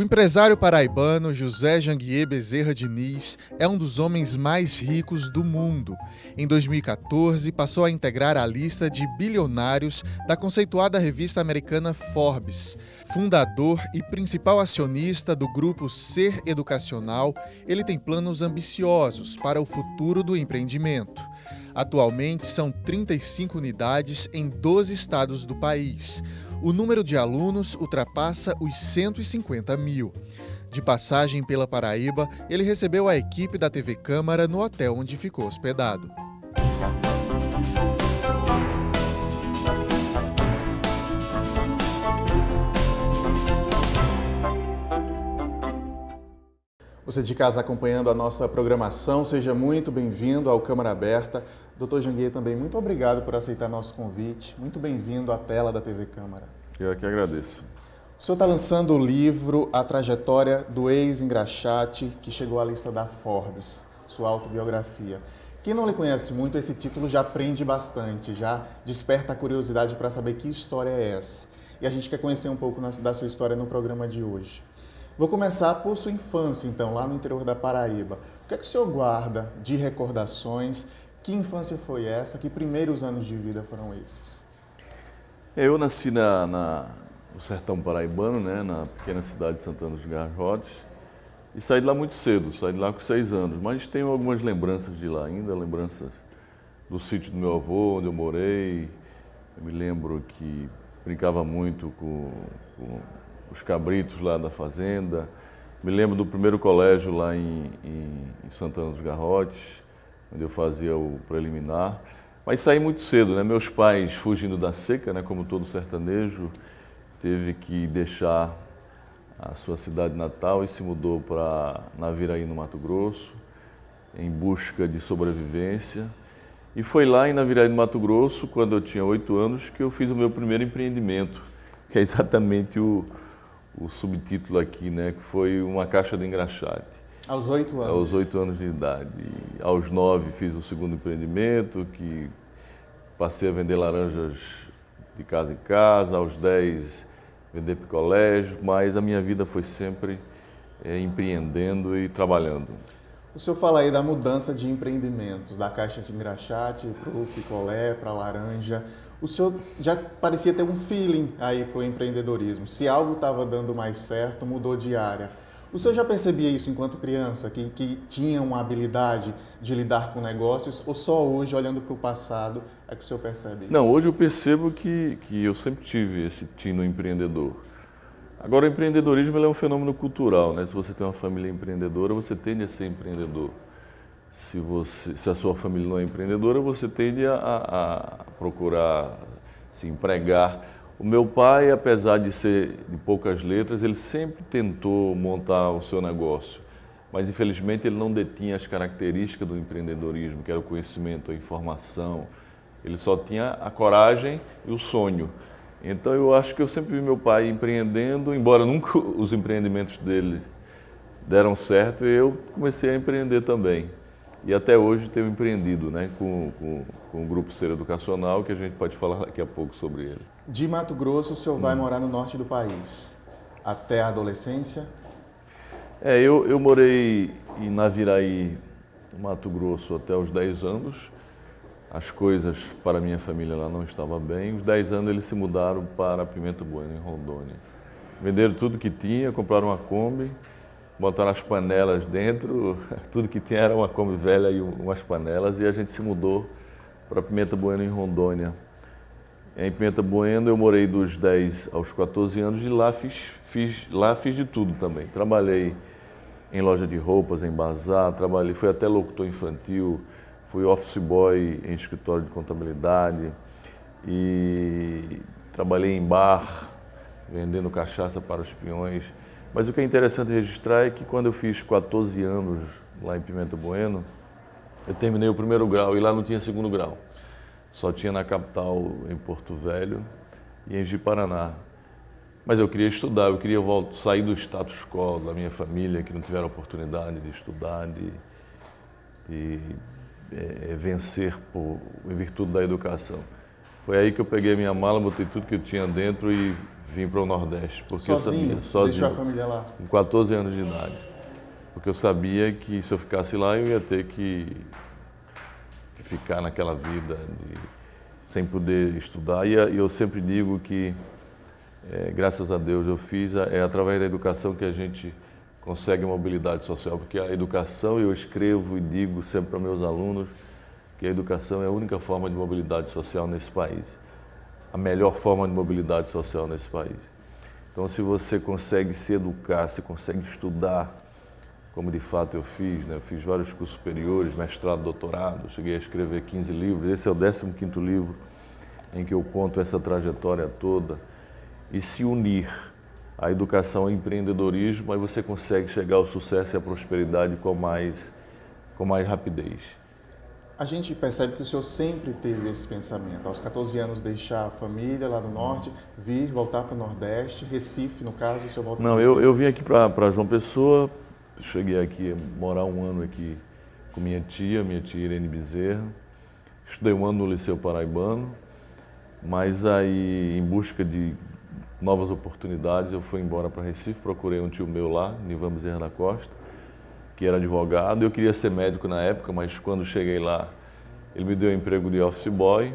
O empresário paraibano José Janguier Bezerra Diniz é um dos homens mais ricos do mundo. Em 2014, passou a integrar a lista de bilionários da conceituada revista americana Forbes. Fundador e principal acionista do grupo Ser Educacional, ele tem planos ambiciosos para o futuro do empreendimento. Atualmente, são 35 unidades em 12 estados do país. O número de alunos ultrapassa os 150 mil. De passagem pela Paraíba, ele recebeu a equipe da TV Câmara no hotel onde ficou hospedado. Você de casa acompanhando a nossa programação, seja muito bem-vindo ao Câmara Aberta. Dr. Janguier, também muito obrigado por aceitar nosso convite. Muito bem-vindo à tela da TV Câmara. Eu que agradeço. O senhor está lançando o livro A Trajetória do Ex-Engraxate, que chegou à lista da Forbes, sua autobiografia. Quem não lhe conhece muito, esse título já prende bastante, já desperta a curiosidade para saber que história é essa. E a gente quer conhecer um pouco da sua história no programa de hoje. Vou começar por sua infância, então, lá no interior da Paraíba. O que é que o senhor guarda de recordações? Que infância foi essa? Que primeiros anos de vida foram esses? Eu nasci no sertão paraibano, né, na pequena cidade de Santana dos Garrotes, e saí de lá muito cedo, saí de lá com 6 anos, mas tenho algumas lembranças de lá ainda, lembranças do sítio do meu avô, onde eu morei. Eu me lembro que brincava muito com os cabritos lá da fazenda. Me lembro do primeiro colégio lá em Santana dos Garrotes, onde eu fazia o preliminar. Mas saí muito cedo, né? Meus pais, fugindo da seca, né, como todo sertanejo, teve que deixar a sua cidade natal e se mudou para Naviraí, no Mato Grosso, em busca de sobrevivência. E foi lá em Naviraí, no Mato Grosso, quando eu tinha 8 anos, que eu fiz o meu primeiro empreendimento, que é exatamente o subtítulo aqui, né, que foi uma caixa de engraxate. Aos 8 anos? Aos 8 anos de idade. E aos 9 fiz o segundo empreendimento, que passei a vender laranjas de casa em casa. Aos 10 vender picolés, mas a minha vida foi sempre empreendendo e trabalhando. O senhor fala aí da mudança de empreendimentos, da caixa de engraxate para o picolé, para a laranja. O senhor já parecia ter um feeling aí para o empreendedorismo. Se algo estava dando mais certo, mudou de área. O senhor já percebia isso enquanto criança, que tinha uma habilidade de lidar com negócios, ou só hoje, olhando para o passado, é que o senhor percebe isso? Não, hoje eu percebo que eu sempre tive esse tino empreendedor. Agora, o empreendedorismo ele é um fenômeno cultural, né? Se você tem uma família empreendedora, você tende a ser empreendedor. Se a sua família não é empreendedora, você tende a procurar se empregar. O meu pai, apesar de ser de poucas letras, ele sempre tentou montar o seu negócio, mas infelizmente ele não detinha as características do empreendedorismo, que era o conhecimento, a informação. Ele só tinha a coragem e o sonho. Então eu acho que eu sempre vi meu pai empreendendo, embora nunca os empreendimentos dele deram certo, eu comecei a empreender também. E até hoje tenho empreendido, né, com o Grupo Ser Educacional, que a gente pode falar daqui a pouco sobre ele. De Mato Grosso, o senhor vai morar no norte do país, até a adolescência? Eu morei em Naviraí, Mato Grosso, até os 10 anos. As coisas para a minha família lá não estavam bem. Os 10 anos eles se mudaram para Pimenta Bueno, em Rondônia. Venderam tudo que tinha, compraram uma Kombi, botaram as panelas dentro, tudo que tinha era uma Kombi velha e umas panelas, e a gente se mudou para Pimenta Bueno, em Rondônia. Em Pimenta Bueno eu morei dos 10 aos 14 anos e lá fiz de tudo também. Trabalhei em loja de roupas, em bazar, fui até locutor infantil, fui office boy em escritório de contabilidade e trabalhei em bar, vendendo cachaça para os peões. Mas o que é interessante registrar é que quando eu fiz 14 anos lá em Pimenta Bueno, eu terminei o primeiro grau e lá não tinha segundo grau. Só tinha na capital, em Porto Velho e em Ji-Paraná. Mas eu queria estudar, eu queria sair do status quo da minha família, que não tiveram oportunidade de estudar, de vencer em virtude da educação. Foi aí que eu peguei minha mala, botei tudo que eu tinha dentro e vim para o Nordeste, porque Sozinho? eu sabia, Deixou a família lá? com 14 anos de idade. Porque eu sabia que se eu ficasse lá, eu ia ter que ficar naquela vida sem poder estudar. E eu sempre digo que, graças a Deus, eu fiz, é através da educação que a gente consegue mobilidade social, porque a educação, eu escrevo e digo sempre para meus alunos que a educação é a única forma de mobilidade social nesse país, a melhor forma de mobilidade social nesse país. Então, se você consegue se educar, se consegue estudar, como de fato eu fiz, né? Eu fiz vários cursos superiores, mestrado, doutorado, cheguei a escrever 15 livros, esse é o 15º livro em que eu conto essa trajetória toda, e se unir a educação ao empreendedorismo, aí você consegue chegar ao sucesso e à prosperidade com mais rapidez. A gente percebe que o senhor sempre teve esse pensamento. Aos 14 anos, deixar a família lá do Norte, voltar para o Nordeste, Recife, no caso, o senhor volta para Recife. Eu vim aqui para João Pessoa, cheguei aqui a morar um ano aqui com minha tia Irene Bezerra. Estudei um ano no Liceu Paraibano, mas aí, em busca de novas oportunidades, eu fui embora para Recife, procurei um tio meu lá, Nivan Bezerra da Costa, que era advogado. Eu queria ser médico na época, mas quando cheguei lá, ele me deu um emprego de office boy.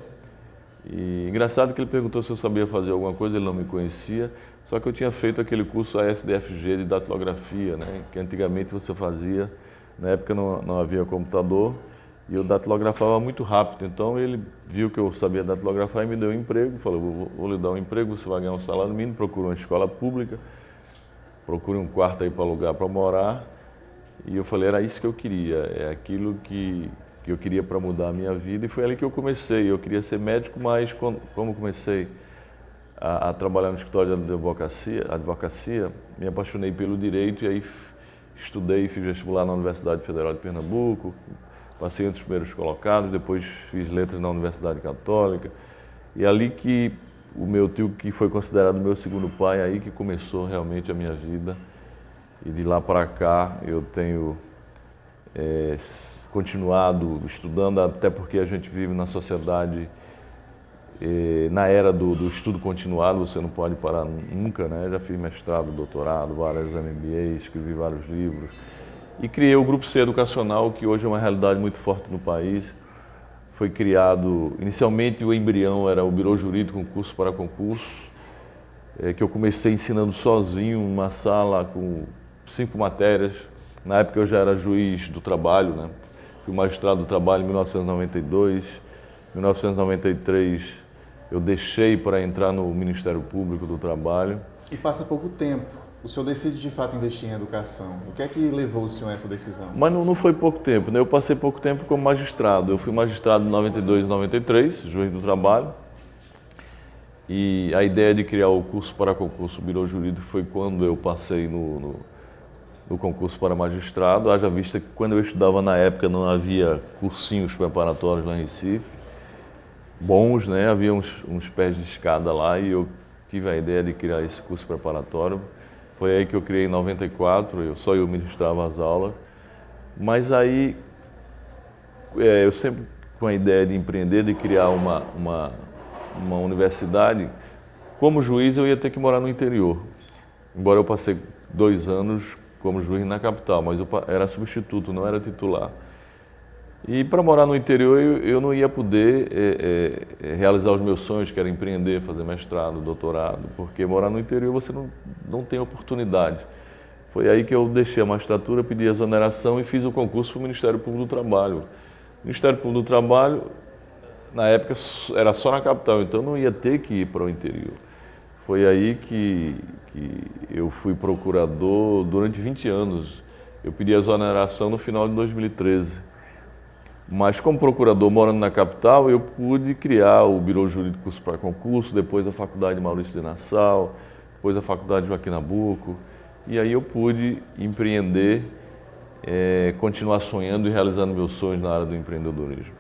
E engraçado que ele perguntou se eu sabia fazer alguma coisa, ele não me conhecia, só que eu tinha feito aquele curso ASDFG de datilografia, né, que antigamente você fazia, na época não havia computador, e eu datilografava muito rápido. Então ele viu que eu sabia datilografar e me deu um emprego, falou, vou lhe dar um emprego, você vai ganhar um salário mínimo, procura uma escola pública, procure um quarto aí para alugar para morar. E eu falei, era isso que eu queria, é aquilo que eu queria para mudar a minha vida, e foi ali que eu comecei. Eu queria ser médico, mas como comecei a trabalhar no escritório de advocacia, me apaixonei pelo direito, e aí estudei, fiz vestibular na Universidade Federal de Pernambuco, passei entre os primeiros colocados, depois fiz letras na Universidade Católica, e ali que o meu tio, que foi considerado meu segundo pai, aí que começou realmente a minha vida. E de lá para cá eu tenho continuado estudando, até porque a gente vive na sociedade, na era do estudo continuado, você não pode parar nunca, né? Já fiz mestrado, doutorado, várias MBAs, escrevi vários livros e criei o Grupo C Educacional, que hoje é uma realidade muito forte no país. Foi criado, inicialmente o embrião era o Birô Jurídico, Concurso para Concurso, que eu comecei ensinando sozinho, uma sala com 5 matérias. Na época eu já era juiz do trabalho, né? Fui magistrado do trabalho em 1992. Em 1993 eu deixei para entrar no Ministério Público do Trabalho. E passa pouco tempo. O senhor decide de fato investir em educação. O que é que levou o senhor a essa decisão? Mas não foi pouco tempo, né? Eu passei pouco tempo como magistrado. Eu fui magistrado em 92 e 93, juiz do trabalho. E a ideia de criar o curso para concurso Birô Jurídico foi quando eu passei no concurso para magistrado. Haja vista que quando eu estudava na época não havia cursinhos preparatórios lá em Recife, bons, né? Havia uns pés de escada lá, e eu tive a ideia de criar esse curso preparatório. Foi aí que eu criei em 94, só eu ministrava as aulas. Mas aí eu sempre com a ideia de empreender, de criar uma universidade. Como juiz eu ia ter que morar no interior, embora eu passei 2 anos como juiz na capital, mas eu era substituto, não era titular. E para morar no interior eu não ia poder realizar os meus sonhos, que era empreender, fazer mestrado, doutorado, porque morar no interior você não tem oportunidade. Foi aí que eu deixei a magistratura, pedi exoneração e fiz o concurso para o Ministério Público do Trabalho. O Ministério Público do Trabalho, na época, era só na capital, então eu não ia ter que ir para o interior. Foi aí que eu fui procurador durante 20 anos. Eu pedi exoneração no final de 2013. Mas como procurador morando na capital, eu pude criar o Birô Jurídico Curso para Concurso, depois a Faculdade Maurício de Nassau, depois a Faculdade Joaquim Nabuco. E aí eu pude empreender, continuar sonhando e realizando meus sonhos na área do empreendedorismo.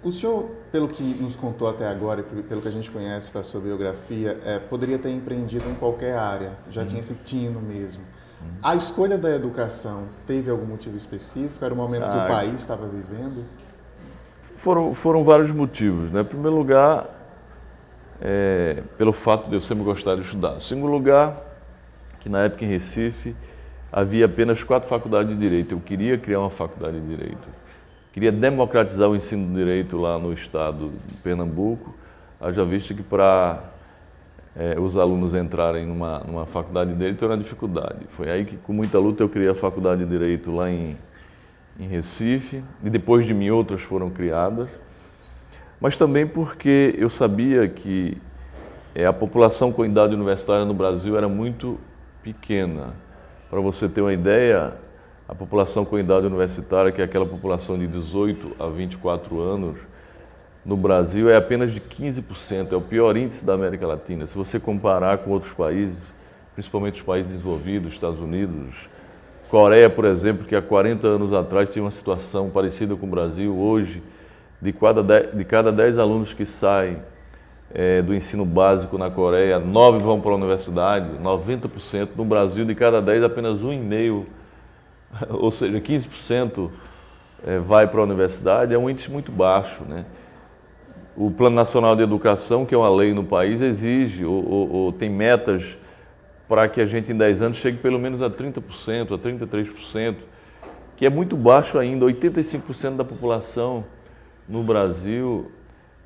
O senhor, pelo que nos contou até agora e pelo que a gente conhece da sua biografia, poderia ter empreendido em qualquer área, já tinha esse tino mesmo. A escolha da educação teve algum motivo específico? Era o momento que o país estava vivendo? Foram vários motivos, né? Em primeiro lugar, pelo fato de eu sempre gostar de estudar. Em segundo lugar, que na época em Recife havia apenas 4 faculdades de Direito. Eu queria criar uma faculdade de Direito. Queria democratizar o ensino de Direito lá no estado de Pernambuco, haja visto que para os alunos entrarem numa faculdade de Direito era uma dificuldade. Foi aí que, com muita luta, eu criei a faculdade de Direito lá em Recife, e depois de mim outras foram criadas, mas também porque eu sabia que a população com idade universitária no Brasil era muito pequena. Para você ter uma ideia, a população com idade universitária, que é aquela população de 18 a 24 anos, no Brasil é apenas de 15%, é o pior índice da América Latina. Se você comparar com outros países, principalmente os países desenvolvidos, Estados Unidos, Coreia, por exemplo, que há 40 anos atrás tinha uma situação parecida com o Brasil, hoje, de cada 10 alunos que saem do ensino básico na Coreia, 9 vão para a universidade, 90%. No Brasil, de cada 10, apenas 1,5%, ou seja, 15% vai para a universidade, é um índice muito baixo, né? O Plano Nacional de Educação, que é uma lei no país, exige ou tem metas para que a gente em 10 anos chegue pelo menos a 30%, a 33%, que é muito baixo ainda. 85% da população no Brasil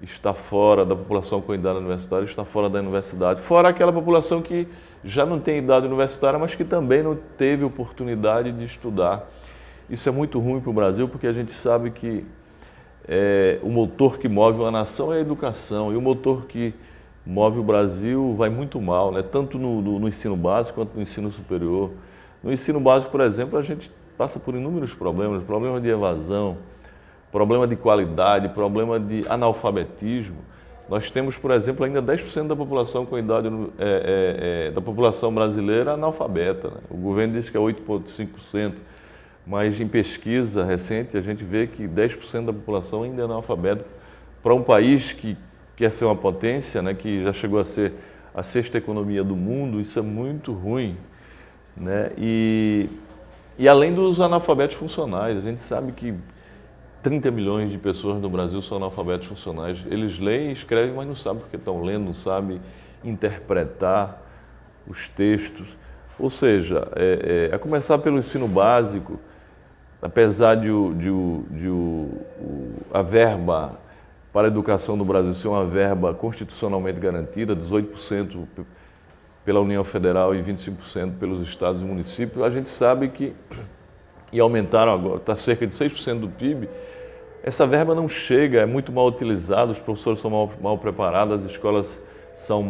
está fora, da população com idade universitária está fora da universidade. Fora aquela população que já não tem idade universitária, mas que também não teve oportunidade de estudar. Isso é muito ruim para o Brasil, porque a gente sabe que o motor que move uma nação é a educação, e o motor que move o Brasil vai muito mal, né? Tanto no ensino básico quanto no ensino superior. No ensino básico, por exemplo, a gente passa por inúmeros problemas, problema de evasão, problema de qualidade, problema de analfabetismo. Nós temos, por exemplo, ainda 10% da população com idade da população brasileira analfabeta, né? O governo diz que é 8,5%. Mas em pesquisa recente a gente vê que 10% da população ainda é analfabeta. Para um país que quer ser uma potência, né, que já chegou a ser a 6ª economia do mundo, isso é muito ruim, né? E além dos analfabetos funcionais, a gente sabe que 30 milhões de pessoas no Brasil são analfabetos funcionais. Eles leem e escrevem, mas não sabem porque estão lendo, não sabem interpretar os textos. Ou seja, a começar pelo ensino básico, apesar de a verba para a educação no Brasil ser uma verba constitucionalmente garantida, 18% pela União Federal e 25% pelos estados e municípios, a gente sabe que, e aumentaram agora, está cerca de 6% do PIB, essa verba não chega, é muito mal utilizada, os professores são mal preparados, as escolas são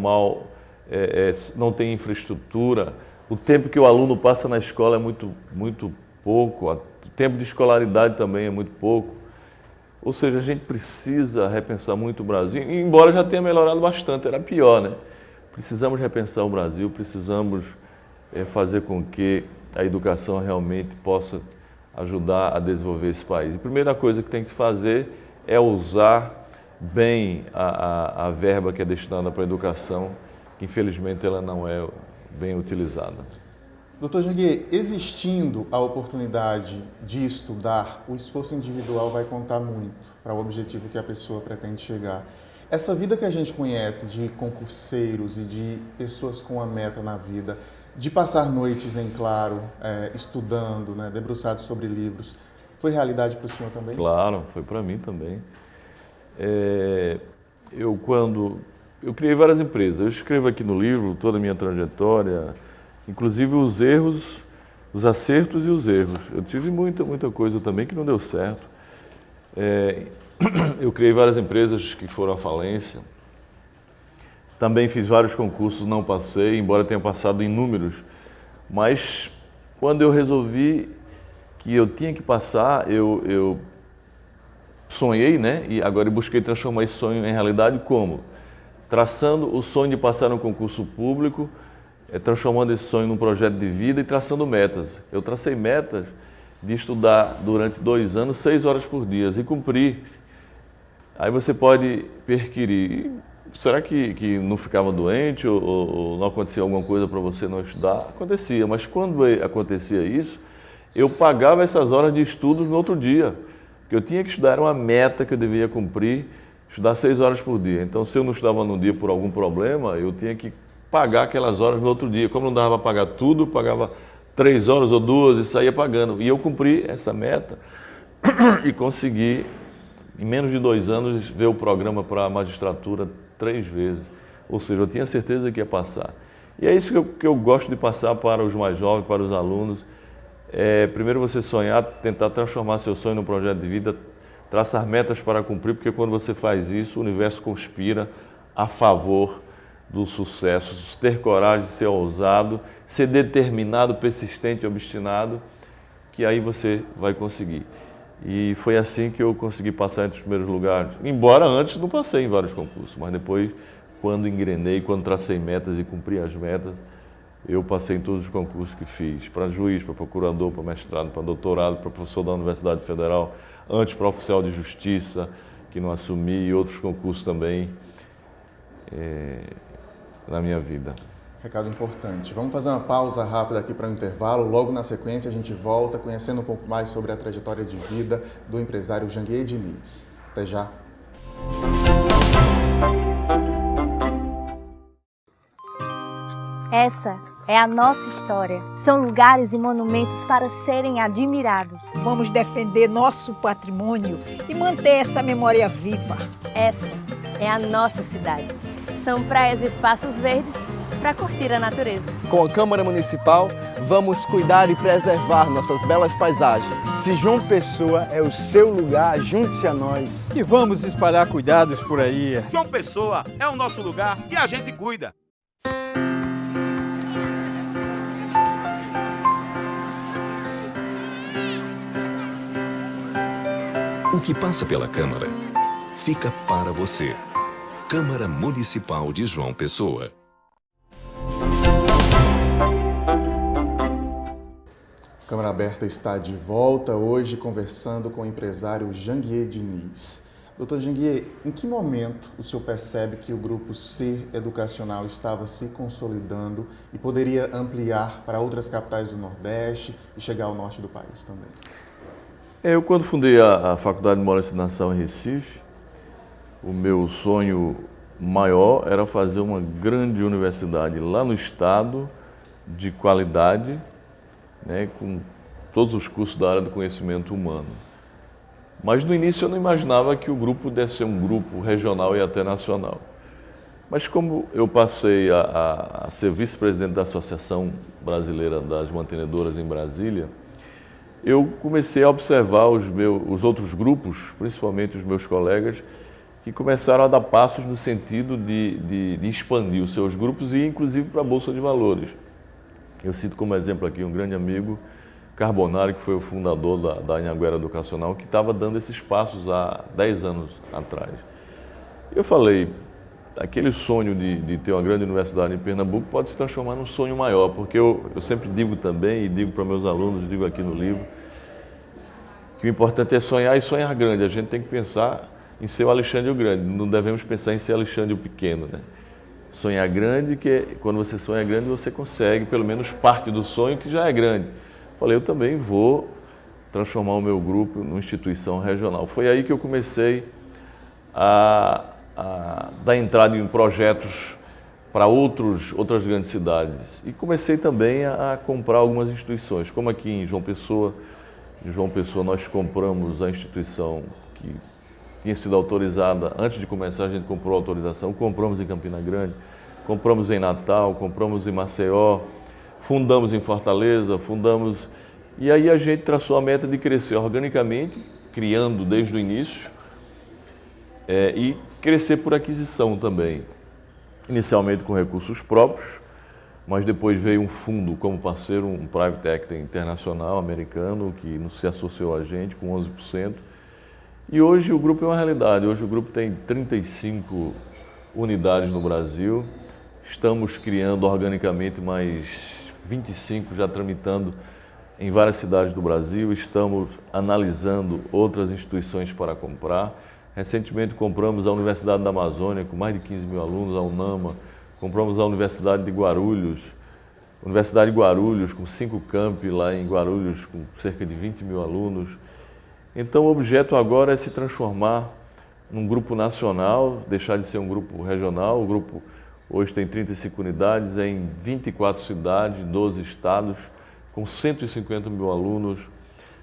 não têm infraestrutura, o tempo que o aluno passa na escola é muito pouco, o tempo de escolaridade também é muito pouco. Ou seja, a gente precisa repensar muito o Brasil, embora já tenha melhorado bastante, era pior, né? Precisamos repensar o Brasil, precisamos fazer com que a educação realmente possa ajudar a desenvolver esse país. A primeira coisa que tem que se fazer é usar bem a verba que é destinada para a educação, que infelizmente ela não é bem utilizada. Dr. Janguier, existindo a oportunidade de estudar, o esforço individual vai contar muito para o objetivo que a pessoa pretende chegar. Essa vida que a gente conhece de concurseiros e de pessoas com a meta na vida, de passar noites em claro, estudando, né, debruçado sobre livros, foi realidade para o senhor também? Claro, foi para mim também. Eu criei várias empresas, eu escrevo aqui no livro toda a minha trajetória, inclusive os erros, os acertos e os erros. Eu tive muita coisa também que não deu certo. Eu criei várias empresas que foram à falência. Também fiz vários concursos, não passei, embora tenha passado inúmeros. Mas quando eu resolvi que eu tinha que passar, eu sonhei, né? E agora eu busquei transformar esse sonho em realidade como? Traçando o sonho de passar no concurso público, transformando esse sonho num projeto de vida e traçando metas. Eu tracei metas de estudar durante 2 anos, 6 horas por dia e cumpri. Aí você pode perquirir, será que não ficava doente ou não acontecia alguma coisa para você não estudar? Acontecia, mas quando acontecia isso, eu pagava essas horas de estudo no outro dia, porque eu tinha que estudar, era uma meta que eu devia cumprir estudar 6 horas por dia. Então, se eu não estudava num dia por algum problema, eu tinha que pagar aquelas horas no outro dia. Como não dava para pagar tudo, eu pagava 3 horas ou 2 e saía pagando. E eu cumpri essa meta e consegui, em menos de 2 anos, ver o programa para a magistratura 3 vezes. Ou seja, eu tinha certeza que ia passar. E é isso que eu gosto de passar para os mais jovens, para os alunos. Primeiro você sonhar, tentar transformar seu sonho num projeto de vida, traçar metas para cumprir, porque quando você faz isso, o universo conspira a favor do sucesso. Ter coragem de ser ousado, ser determinado, persistente e obstinado, que aí você vai conseguir. E foi assim que eu consegui passar entre os primeiros lugares. Embora antes não passei em vários concursos, mas depois, quando engrenei, quando tracei metas e cumpri as metas, eu passei em todos os concursos que fiz, para juiz, para procurador, para mestrado, para doutorado, para professor da Universidade Federal, antes para oficial de justiça, que não assumi, e outros concursos também na minha vida. Recado importante. Vamos fazer uma pausa rápida aqui para um intervalo. Logo na sequência a gente volta conhecendo um pouco mais sobre a trajetória de vida do empresário Janguier Diniz. Até já. Essa é a nossa história. São lugares e monumentos para serem admirados. Vamos defender nosso patrimônio e manter essa memória viva. Essa é a nossa cidade. São praias e espaços verdes para curtir a natureza. Com a Câmara Municipal, vamos cuidar e preservar nossas belas paisagens. Se João Pessoa é o seu lugar, junte-se a nós. E vamos espalhar cuidados por aí. João Pessoa é o nosso lugar e a gente cuida. O que passa pela Câmara fica para você. Câmara Municipal de João Pessoa. A Câmara Aberta está de volta hoje conversando com o empresário Janguier Diniz. Doutor Janguier, em que momento o senhor percebe que o Grupo Ser Educacional estava se consolidando e poderia ampliar para outras capitais do Nordeste e chegar ao norte do país também? Eu, quando fundei a Faculdade de Moral e Ensinação em Recife, o meu sonho maior era fazer uma grande universidade lá no estado, de qualidade, né, com todos os cursos da área do conhecimento humano. Mas no início eu não imaginava que o grupo pudesse ser um grupo regional e até nacional. Mas como eu passei a ser vice-presidente da Associação Brasileira das Mantenedoras em Brasília, eu comecei a observar os outros grupos, principalmente os meus colegas, que começaram a dar passos no sentido de expandir os seus grupos e inclusive para a Bolsa de Valores. Eu cito como exemplo aqui um grande amigo, Carbonari, que foi o fundador da Anhanguera Educacional, que estava dando esses passos há 10 anos atrás. Eu falei, aquele sonho de ter uma grande universidade em Pernambuco pode se transformar num sonho maior, porque eu sempre digo também, e digo para meus alunos, digo aqui no livro, que o importante é sonhar e sonhar grande. A gente tem que pensar em ser o Alexandre o Grande, não devemos pensar em ser Alexandre o Pequeno, né? Sonhar grande, que quando você sonha grande, você consegue pelo menos parte do sonho que já é grande. Falei, eu também vou transformar o meu grupo numa instituição regional. Foi aí que eu comecei a dar entrada em projetos para outras grandes cidades. E comecei também a comprar algumas instituições, como aqui em João Pessoa. Em João Pessoa nós compramos a instituição que tinha sido autorizada, antes de começar a gente comprou a autorização, compramos em Campina Grande, compramos em Natal, compramos em Maceió, fundamos em Fortaleza, e aí a gente traçou a meta de crescer organicamente, criando desde o início, e crescer por aquisição também. Inicialmente com recursos próprios, mas depois veio um fundo como parceiro, um private equity internacional americano, que se associou a gente com 11%. E hoje o grupo é uma realidade, hoje o grupo tem 35 unidades no Brasil, estamos criando organicamente mais 25, já tramitando em várias cidades do Brasil, estamos analisando outras instituições para comprar. Recentemente compramos a Universidade da Amazônia, com mais de 15 mil alunos, a UNAMA, compramos a Universidade de Guarulhos, com 5 campi lá em Guarulhos, com cerca de 20 mil alunos. Então o objeto agora é se transformar num grupo nacional, deixar de ser um grupo regional. O grupo hoje tem 35 unidades, é em 24 cidades, 12 estados, com 150 mil alunos,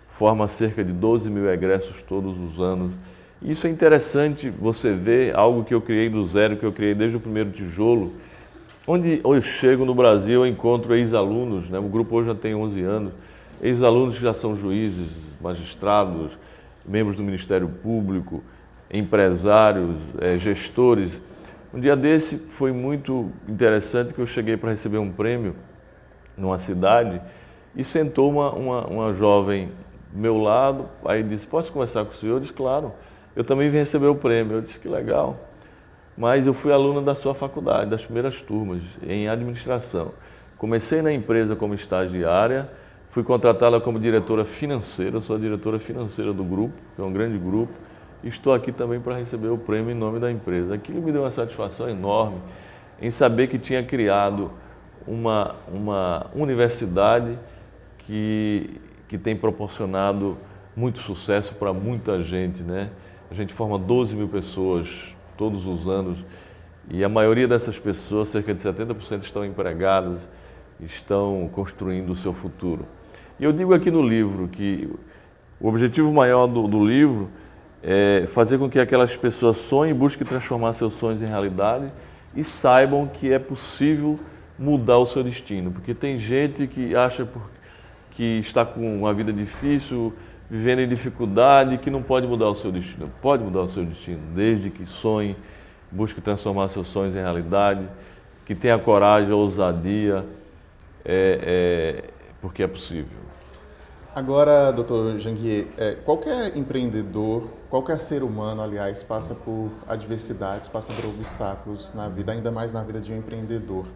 forma cerca de 12 mil egressos todos os anos. E isso é interessante você ver algo que eu criei do zero, que eu criei desde o primeiro tijolo. Onde eu chego no Brasil, eu encontro ex-alunos, né? O grupo hoje já tem 11 anos, ex-alunos que já são juízes, magistrados, membros do Ministério Público, empresários, gestores. Um dia desse foi muito interessante que eu cheguei para receber um prêmio numa cidade e sentou uma jovem do meu lado, aí disse, posso conversar com o senhor? Eu disse, claro, eu também vim receber o prêmio. Eu disse, que legal. Mas eu fui aluna da sua faculdade, das primeiras turmas, em administração. Comecei na empresa como estagiária, fui contratada como diretora financeira, sou a diretora financeira do grupo, que é um grande grupo, e estou aqui também para receber o prêmio em nome da empresa. Aquilo me deu uma satisfação enorme em saber que tinha criado uma universidade que tem proporcionado muito sucesso para muita gente, né? A gente forma 12 mil pessoas todos os anos e a maioria dessas pessoas, cerca de 70%, estão empregadas, estão construindo o seu futuro. E eu digo aqui no livro que o objetivo maior do livro é fazer com que aquelas pessoas sonhem e busquem transformar seus sonhos em realidade e saibam que é possível mudar o seu destino. Porque tem gente que acha que está com uma vida difícil, vivendo em dificuldade, que não pode mudar o seu destino. Pode mudar o seu destino, desde que sonhe, busque transformar seus sonhos em realidade, que tenha coragem, ousadia, porque é possível. Agora, doutor Janguier, qualquer empreendedor, qualquer ser humano, aliás, passa por adversidades, passa por obstáculos na vida, ainda mais na vida de um empreendedor.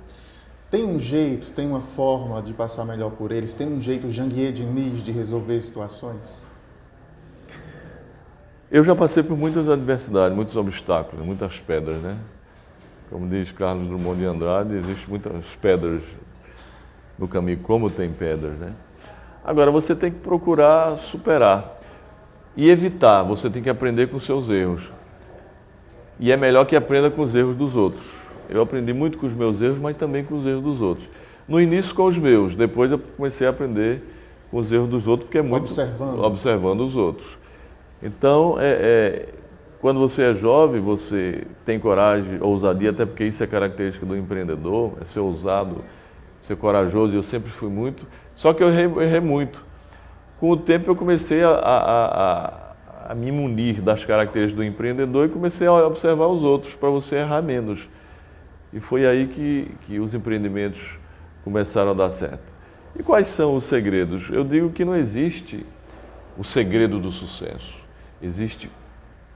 Tem um jeito, tem uma forma de passar melhor por eles? Tem um jeito Janguier Diniz de resolver situações? Eu já passei por muitas adversidades, muitos obstáculos, muitas pedras, né? Como diz Carlos Drummond de Andrade, existem muitas pedras no caminho, como tem pedras, né? Agora, você tem que procurar superar e evitar, você tem que aprender com os seus erros. E é melhor que aprenda com os erros dos outros. Eu aprendi muito com os meus erros, mas também com os erros dos outros. No início com os meus, depois eu comecei a aprender com os erros dos outros, porque é muito observando os outros. Então, quando você é jovem, você tem coragem, ousadia, até porque isso é característica do empreendedor, é ser ousado, ser corajoso, e eu sempre fui muito. Só que eu errei muito. Com o tempo eu comecei a me munir das características do empreendedor e comecei a observar os outros para você errar menos. E foi aí que os empreendimentos começaram a dar certo. E quais são os segredos? Eu digo que não existe o segredo do sucesso. Existem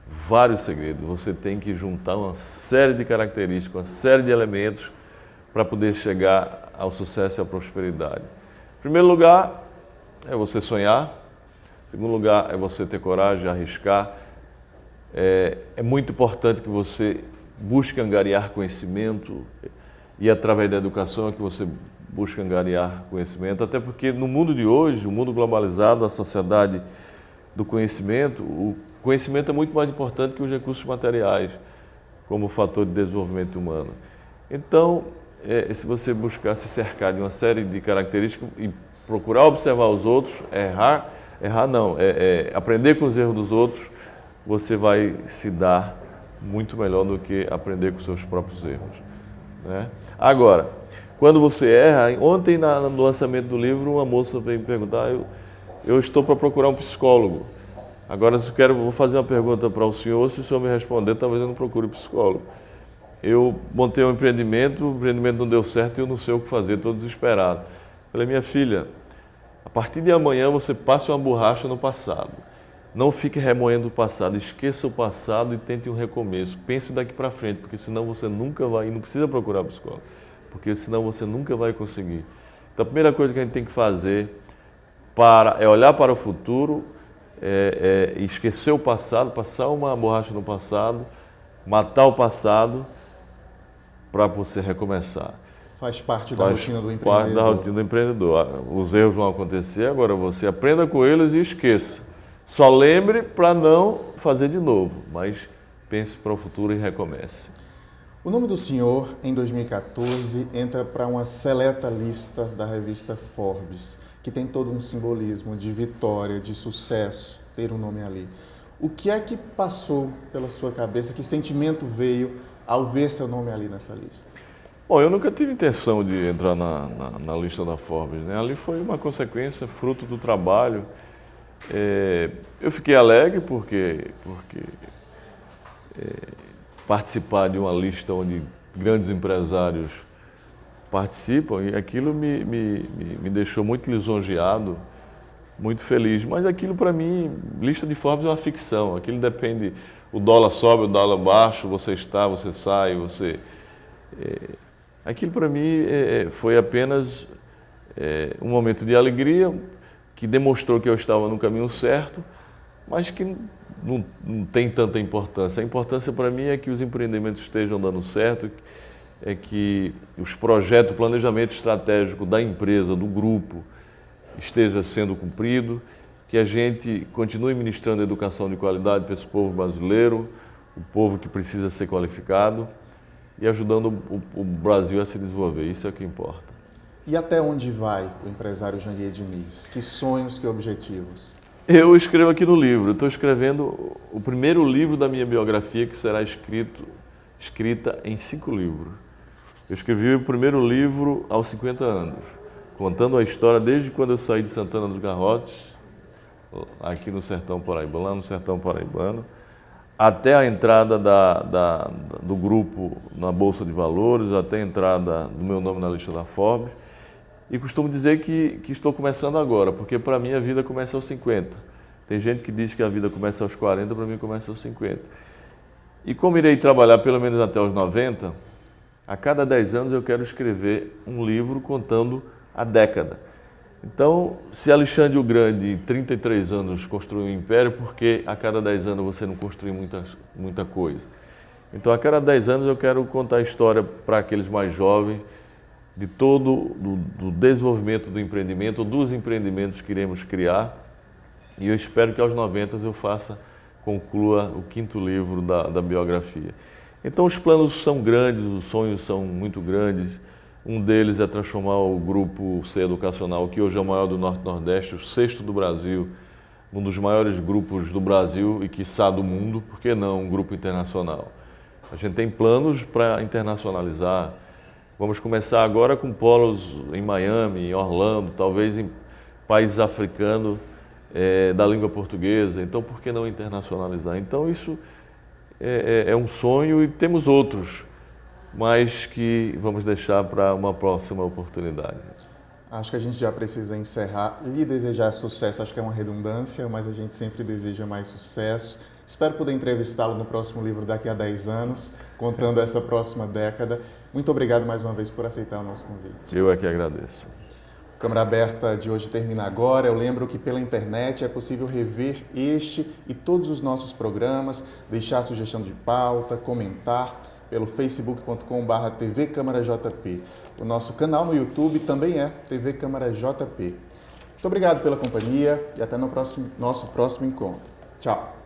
vários segredos. Você tem que juntar uma série de características, uma série de elementos para poder chegar ao sucesso e à prosperidade. Em primeiro lugar, é você sonhar. Em segundo lugar, é você ter coragem de arriscar. É muito importante que você busque angariar conhecimento e através da educação é que você busca angariar conhecimento, até porque no mundo de hoje, o mundo globalizado, a sociedade do conhecimento, o conhecimento é muito mais importante que os recursos materiais como fator de desenvolvimento humano. Então, se você buscar se cercar de uma série de características e procurar observar os outros, aprender com os erros dos outros, você vai se dar muito melhor do que aprender com seus próprios erros, né? Agora, quando você erra, ontem no lançamento do livro, uma moça veio me perguntar, eu estou para procurar um psicólogo. Agora, vou fazer uma pergunta para o senhor, se o senhor me responder, talvez eu não procure psicólogo. Eu montei um empreendimento, o empreendimento não deu certo e eu não sei o que fazer, estou desesperado. Falei, minha filha, a partir de amanhã você passe uma borracha no passado. Não fique remoendo o passado, esqueça o passado e tente um recomeço. Pense daqui para frente, porque senão você nunca vai, não precisa procurar psicólogo, porque senão você nunca vai conseguir. Então a primeira coisa que a gente tem que fazer é olhar para o futuro, esquecer o passado, passar uma borracha no passado, matar o passado para você recomeçar. Faz parte da rotina do empreendedor. Parte da rotina do empreendedor. Os erros vão acontecer, agora você aprenda com eles e esqueça. Só lembre para não fazer de novo, mas pense para o futuro e recomece. O nome do senhor, em 2014, entra para uma seleta lista da revista Forbes, que tem todo um simbolismo de vitória, de sucesso, ter um nome ali. O que é que passou pela sua cabeça, que sentimento veio ao ver seu nome ali nessa lista? Bom, eu nunca tive intenção de entrar na lista da Forbes, né? Ali foi uma consequência, fruto do trabalho. Eu fiquei alegre porque participar de uma lista onde grandes empresários participam, e aquilo me deixou muito lisonjeado, muito feliz. Mas aquilo, para mim, lista de Forbes é uma ficção. Aquilo depende, o dólar sobe, o dólar baixa, você está, você sai, você... Aquilo, para mim, foi apenas um momento de alegria, que demonstrou que eu estava no caminho certo, mas que não tem tanta importância. A importância para mim é que os empreendimentos estejam dando certo, é que os projetos, o planejamento estratégico da empresa, do grupo, esteja sendo cumprido, que a gente continue ministrando educação de qualidade para esse povo brasileiro, o povo que precisa ser qualificado, e ajudando o Brasil a se desenvolver. Isso é o que importa. E até onde vai o empresário Janguier Diniz? Que sonhos, que objetivos? Eu escrevo aqui no livro. Estou escrevendo o primeiro livro da minha biografia, que será escrita em 5 livros. Eu escrevi o primeiro livro aos 50 anos, contando a história desde quando eu saí de Santana dos Garrotes, aqui no Sertão Paraibano, lá no Sertão Paraibano, até a entrada do grupo na Bolsa de Valores, até a entrada do meu nome na lista da Forbes. E costumo dizer que estou começando agora, porque para mim a vida começa aos 50. Tem gente que diz que a vida começa aos 40, para mim começa aos 50. E como irei trabalhar pelo menos até os 90, a cada 10 anos eu quero escrever um livro contando a década. Então, se Alexandre o Grande, em 33 anos, construiu um império, por que a cada 10 anos você não construiu muita coisa? Então, a cada 10 anos eu quero contar a história para aqueles mais jovens, de todo do desenvolvimento do empreendimento, dos empreendimentos que iremos criar. E eu espero que aos 90 eu conclua o 5º livro da biografia. Então, os planos são grandes, os sonhos são muito grandes. Um deles é transformar o Grupo C Educacional, que hoje é o maior do Norte-Nordeste, o 6º do Brasil, um dos maiores grupos do Brasil e, quiçá, do mundo, por que não um grupo internacional? A gente tem planos para internacionalizar. Vamos começar agora com polos em Miami, em Orlando, talvez em países africanos da língua portuguesa. Então, por que não internacionalizar? Então, isso é um sonho e temos outros, mas que vamos deixar para uma próxima oportunidade. Acho que a gente já precisa encerrar. Lhe desejar sucesso, acho que é uma redundância, mas a gente sempre deseja mais sucesso. Espero poder entrevistá-lo no próximo livro daqui a 10 anos, contando essa próxima década. Muito obrigado mais uma vez por aceitar o nosso convite. Eu é que agradeço. Câmara Aberta de hoje termina agora. Eu lembro que pela internet é possível rever este e todos os nossos programas, deixar sugestão de pauta, comentar pelo facebook.com/TV Câmara JP. O nosso canal no YouTube também é TV Câmara JP. Muito obrigado pela companhia e até no nosso próximo encontro. Tchau!